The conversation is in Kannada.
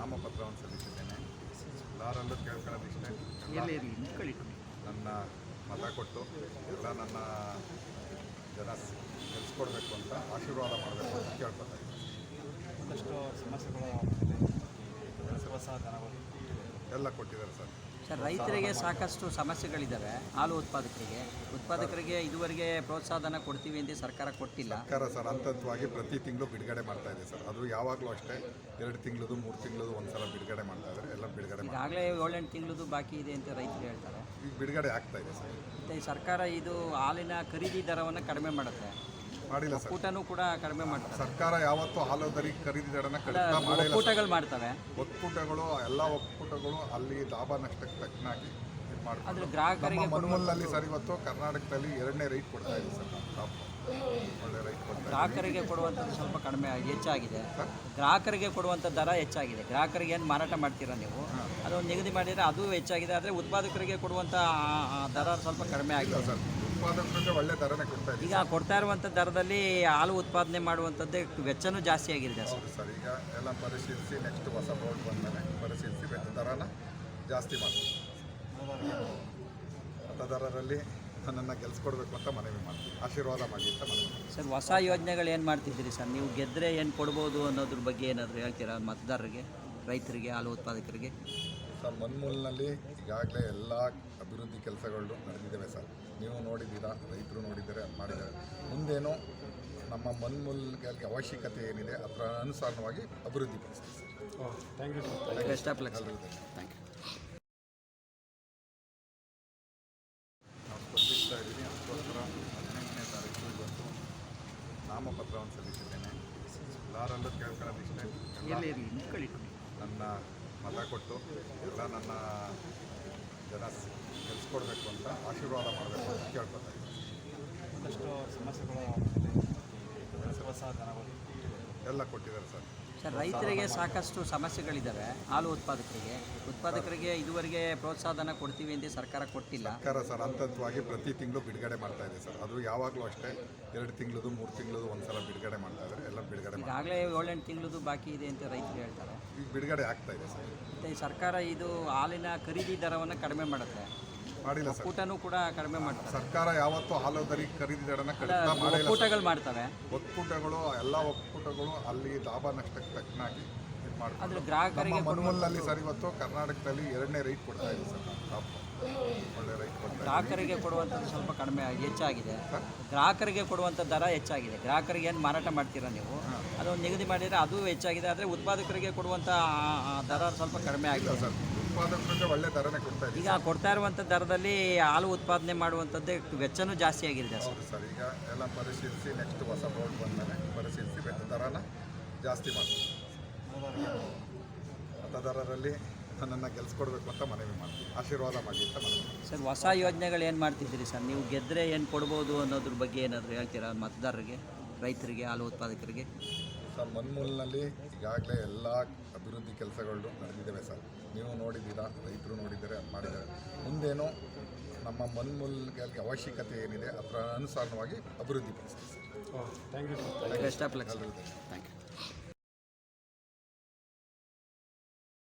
ನಾಮಪತ್ರವನ್ನು ಸಲ್ಲಿಸಿದ್ದೇನೆ. ಎಲ್ಲರಲ್ಲೂ ಕೇಳ್ಕೊಳ್ಳೋದಿಷ್ಟೇ, ನನ್ನ ಮತ ಕೊಟ್ಟು ಎಲ್ಲ ನನ್ನ ಜನ ಗೆಲ್ಸ್ಕೊಡ್ಬೇಕು ಅಂತ ಆಶೀರ್ವಾದ ಮಾಡಬೇಕು ಅಂತ ಕೇಳ್ಕೊತಾ ಇದ್ದೀನಿ. ಒಂದಷ್ಟು ಸಮಸ್ಯೆಗಳು ಹೊಸ ದನಗಳು ಎಲ್ಲ ಕೊಟ್ಟಿದ್ದಾರೆ ಸರ್. ರೈತರಿಗೆ ಸಾಕಷ್ಟು ಸಮಸ್ಯೆಗಳಿದ್ದಾವೆ. ಹಾಲು ಉತ್ಪಾದಕರಿಗೆ ಇದುವರೆಗೆ ಪ್ರೋತ್ಸಾಹನ ಕೊಡ್ತೀವಿ ಅಂತ ಸರ್ಕಾರ ಕೊಟ್ಟಿಲ್ಲ. ಸರ್ಕಾರ ಸರ್ ಹಂತವಾಗಿ ಪ್ರತಿ ತಿಂಗಳು ಬಿಡುಗಡೆ ಮಾಡ್ತಾ ಇದೆ ಸರ್. ಅದು ಯಾವಾಗಲೂ ಅಷ್ಟೇ 2 ತಿಂಗಳದು 3 ತಿಂಗಳದು ಒಂದ್ಸಲ ಬಿಡುಗಡೆ ಮಾಡ್ತಾ ಇದ್ದಾರೆ. ಎಲ್ಲ ಬಿಡುಗಡೆ ಈಗಾಗಲೇ 7-8 ತಿಂಗಳದು ಬಾಕಿ ಇದೆ ಅಂತ ರೈತರು ಹೇಳ್ತಾರೆ. ಈಗ ಬಿಡುಗಡೆ ಆಗ್ತಾ ಇದೆ ಸರ್. ಮತ್ತು ಸರ್ಕಾರ ಇದು ಹಾಲಿನ ಖರೀದಿ ದರವನ್ನು ಕಡಿಮೆ ಮಾಡುತ್ತೆ, ಮಾಡಿಲ್ಲ ಸರ್. ಒಕ್ಕೂಟನೂ ಕೂಡ ಕಡಿಮೆ ಮಾಡ್ತಾರೆ. ಸರ್ಕಾರ ಯಾವತ್ತೂ ಹಾಲು ಖರೀದಿ ದರನ ಕಡಿಮೆ ಮಾಡಿಲ್ಲ. ಒಕ್ಕೂಟಗಳು ಮಾಡ್ತವೆ. ಒಕ್ಕೂಟಗಳು ಎಲ್ಲ ಒಕ್ಕೂಟಗಳು ಅಲ್ಲಿ ಲಾಭ ನಷ್ಟಕ್ಕೆ ತಕ್ಕನಾಗಿ ಆದರೆ ಗ್ರಾಹಕರಿಗೆ ಮನ್ಮೂಲಲ್ಲಿ ಸರ್ ಇವತ್ತು ಕರ್ನಾಟಕದಲ್ಲಿ 2ನೇ ರೈಟ್ ಕೊಡ್ತಾ ಇದೆ ಸರ್. ಒಳ್ಳೆ ರೈಟ್ ಕೊಡ್ತಾ ಇದೆ. ಗ್ರಾಹಕರಿಗೆ ಕೊಡುವಂಥದ್ದು ಸ್ವಲ್ಪ ಕಡಿಮೆ ಹೆಚ್ಚಾಗಿದೆ. ಗ್ರಾಹಕರಿಗೆ ಕೊಡುವಂಥ ದರ ಹೆಚ್ಚಾಗಿದೆ. ಗ್ರಾಹಕರಿಗೆ ಏನು ಮಾರಾಟ ಮಾಡ್ತೀರಾ ನೀವು, ಅದೊಂದು ನಿಗದಿ ಮಾಡಿದರೆ ಅದು ಹೆಚ್ಚಾಗಿದೆ. ಆದರೆ ಉತ್ಪಾದಕರಿಗೆ ಕೊಡುವಂಥ ದರ ಸ್ವಲ್ಪ ಕಡಿಮೆ ಆಗಿದೆ ಸರ್. ಉತ್ಪಾದಕರಿಗೆ ಒಳ್ಳೆ ದರನೇ ಕೊಡ್ತಾ ಇದೆ. ಈಗ ಕೊಡ್ತಾ ಇರುವಂಥ ದರದಲ್ಲಿ ಹಾಲು ಉತ್ಪಾದನೆ ಮಾಡುವಂಥದ್ದೇ ವೆಚ್ಚನೂ ಜಾಸ್ತಿ ಆಗಿದೆ ಸರ್. ಈಗ ಎಲ್ಲ ಪರಿಶೀಲಿಸಿ ನೆಕ್ಸ್ಟ್ ಹೊಸ ಬೋರ್ಡ್ ಬಂದಮೇಲೆ ಪರಿಶೀಲಿಸಿ ದರನ ಜಾಸ್ತಿ ಮಾಡ್ತೀವಿ. ಮತದಾರರಲ್ಲಿ ನನ್ನನ್ನು ಗೆಲ್ಸ್ಕೊಡ್ಬೇಕು ಅಂತ ಮನವಿ ಮಾಡ್ತೀವಿ. ಆಶೀರ್ವಾದ ಮಾಡಿ ಅಂತ ಮನವಿ ಸರ್. ಹೊಸ ಯೋಜನೆಗಳು ಏನು ಮಾಡ್ತಿದ್ದೀರಿ ಸರ್? ನೀವು ಗೆದ್ದರೆ ಏನು ಕೊಡ್ಬೋದು ಅನ್ನೋದ್ರ ಬಗ್ಗೆ ಏನಾದರೂ ಹೇಳ್ತೀರಾ ಮತದಾರರಿಗೆ, ರೈತರಿಗೆ, ಹಾಲು ಉತ್ಪಾದಕರಿಗೆ? ಸರ್, ಮನ್ಮೂಲಿನಲ್ಲಿ ಈಗಾಗಲೇ ಎಲ್ಲ ಅಭಿವೃದ್ಧಿ ಕೆಲಸಗಳು ನಡೆದಿದ್ದಾವೆ ಸರ್. ನೀವು ನೋಡಿದ್ದೀರಾ, ರೈತರು ನೋಡಿದ್ದಾರೆ, ಮಾಡಿದ್ದಾರೆ. ಮುಂದೇನೋ ನಮ್ಮ ಮನ್ಮೂಲಿಗೆ ಅವಶ್ಯಕತೆ ಏನಿದೆ ಅದರ ಅನುಸಾರವಾಗಿ ಅಭಿವೃದ್ಧಿ ಪಡಿಸ್ತೀವಿ sir. Thank you sir. Best of luck sir. Thank you. ನಾವು ಸ್ಪರ್ಧಿಸ್ತಾ ಇದ್ದೀನಿ. ಅದಕ್ಕೋಸ್ಕರ 18ನೇ ತಾರೀಕು ಇವತ್ತು ನಾಮಪತ್ರವನ್ನು ಸಲ್ಲಿಸಿದ್ದೇನೆ. ಎಲ್ಲರಲ್ಲೂ ಕೇಳ್ಕೊಳ್ಳೋದಿಷ್ಟೇ, ನನ್ನ ಮತ ಕೊಟ್ಟು ಎಲ್ಲ ನನ್ನ ಜನ ಗೆಲ್ಸ್ಕೊಡ್ಬೇಕು ಅಂತ ಆಶೀರ್ವಾದ ಮಾಡಬೇಕು ಅಂತ ಕೇಳ್ಕೊತಾ ಇದ್ದೀನಿ. ಒಂದಷ್ಟು ಸಮಸ್ಯೆಗಳು ಹೊಸ ದನಗಳು ಎಲ್ಲ ಕೊಟ್ಟಿದ್ದಾರೆ ಸರ್. ರೈತರಿಗೆ ಸಾಕಷ್ಟು ಸಮಸ್ಯೆಗಳಿದ್ದಾವೆ. ಹಾಲು ಉತ್ಪಾದಕರಿಗೆ ಇದುವರೆಗೆ ಪ್ರೋತ್ಸಾಹನ ಕೊಡ್ತೀವಿ ಅಂತ ಸರ್ಕಾರ ಕೊಟ್ಟಿಲ್ಲ. ಸರ್ಕಾರ ಸರ್ ಹಂತವಾಗಿ ಪ್ರತಿ ತಿಂಗಳು ಬಿಡುಗಡೆ ಮಾಡ್ತಾ ಇದೆ ಸರ್. ಅದು ಯಾವಾಗಲೂ ಅಷ್ಟೇ 2 ತಿಂಗಳದು 3 ತಿಂಗಳದು ಒಂದ್ಸಲ ಬಿಡುಗಡೆ ಮಾಡ್ತಾ ಇದ್ದಾರೆ. ಎಲ್ಲ ಬಿಡುಗಡೆ ಈಗಾಗಲೇ 7-8 ತಿಂಗಳದು ಬಾಕಿ ಇದೆ ಅಂತ ರೈತರು ಹೇಳ್ತಾರೆ. ಈಗ ಬಿಡುಗಡೆ ಆಗ್ತಾ ಇದೆ ಸರ್. ಮತ್ತು ಸರ್ಕಾರ ಇದು ಹಾಲಿನ ಖರೀದಿ ದರವನ್ನು ಕಡಿಮೆ ಮಾಡುತ್ತೆ, ಮಾಡಿಲ್ಲ ಸರ್. ಒಕ್ಕೂಟನೂ ಕೂಡ ಕಡಿಮೆ ಮಾಡ್ತಾರೆ. ಸರ್ಕಾರ ಯಾವತ್ತೂ ಹಾಲು ಖರೀದಿ ದರನ ಕಡಿಮೆ ಮಾಡಿಲ್ಲ. ಒಕ್ಕೂಟಗಳು ಮಾಡ್ತವೆ. ಒಕ್ಕೂಟಗಳು ಎಲ್ಲ ಒಕ್ಕೂಟಗಳು ಅಲ್ಲಿ ಲಾಭ ನಷ್ಟಕ್ಕೆ ತಕ್ಕನಾಗಿ ಆದರೆ ಗ್ರಾಹಕರಿಗೆ ಮನ್ಮೂಲಲ್ಲಿ ಸರ್ ಇವತ್ತು ಕರ್ನಾಟಕದಲ್ಲಿ 2ನೇ ರೈಟ್ ಕೊಡ್ತಾ ಇದೆ ಸರ್. ಒಳ್ಳೆ ರೈಟ್ ಕೊಡ್ತಾ ಇದೆ. ಗ್ರಾಹಕರಿಗೆ ಕೊಡುವಂಥದ್ದು ಸ್ವಲ್ಪ ಕಡಿಮೆ ಹೆಚ್ಚಾಗಿದೆ. ಗ್ರಾಹಕರಿಗೆ ಕೊಡುವಂಥ ದರ ಹೆಚ್ಚಾಗಿದೆ. ಗ್ರಾಹಕರಿಗೆ ಏನು ಮಾರಾಟ ಮಾಡ್ತೀರಾ ನೀವು, ಅದೊಂದು ನಿಗದಿ ಮಾಡಿದರೆ ಅದು ಹೆಚ್ಚಾಗಿದೆ. ಆದರೆ ಉತ್ಪಾದಕರಿಗೆ ಕೊಡುವಂಥ ದರ ಸ್ವಲ್ಪ ಕಡಿಮೆ ಆಗಿದೆ ಸರ್. ಉತ್ಪಾದಕರಿಗೆ ಒಳ್ಳೆ ದರನೇ ಕೊಡ್ತಾ ಇದೆ. ಈಗ ಕೊಡ್ತಾ ಇರುವಂಥ ದರದಲ್ಲಿ ಹಾಲು ಉತ್ಪಾದನೆ ಮಾಡುವಂಥದ್ದೇ ವೆಚ್ಚನೂ ಜಾಸ್ತಿ ಆಗಿದೆ ಸರ್. ಈಗ ಎಲ್ಲ ಪರಿಶೀಲಿಸಿ ನೆಕ್ಸ್ಟ್ ಹೊಸ ಬೋರ್ಡ್ ಬಂದಮೇಲೆ ಪರಿಶೀಲಿಸಿ ದರನ ಜಾಸ್ತಿ ಮಾಡ್ತೀವಿ. ಮತದಾರರಲ್ಲಿ ನನ್ನನ್ನು ಗೆಲ್ಸ್ಕೊಡ್ಬೇಕು ಅಂತ ಮನವಿ ಮಾಡ್ತೀವಿ. ಆಶೀರ್ವಾದ ಮಾಡಿ ಅಂತ ಮನವಿ ಸರ್. ಹೊಸ ಯೋಜನೆಗಳು ಏನು ಮಾಡ್ತಿದ್ದೀರಿ ಸರ್? ನೀವು ಗೆದ್ದರೆ ಏನು ಕೊಡ್ಬೋದು ಅನ್ನೋದ್ರ ಬಗ್ಗೆ ಏನಾದರೂ ಹೇಳ್ತೀರಾ ಮತದಾರರಿಗೆ, ರೈತರಿಗೆ, ಹಾಲು ಉತ್ಪಾದಕರಿಗೆ? ಸರ್, ಮನ್ಮೂಲಿನಲ್ಲಿ ಈಗಾಗಲೇ ಎಲ್ಲ ಅಭಿವೃದ್ಧಿ ಕೆಲಸಗಳು ನಡೆದಿದ್ದಾವೆ ಸರ್. ನೀವು ನೋಡಿದ್ದೀರಾ, ರೈತರು ನೋಡಿದ್ದಾರೆ, ಮಾಡಿದ್ದಾರೆ. ಮುಂದೇನೋ ನಮ್ಮ ಮನ್ಮೂಲಿಗೆ ಅವಶ್ಯಕತೆ ಏನಿದೆ ಅದರ ಅನುಸಾರವಾಗಿ ಅಭಿವೃದ್ಧಿ ಪಡಿಸ್ತೀವಿ sir. Thank you. Best of luck sir. Thank you.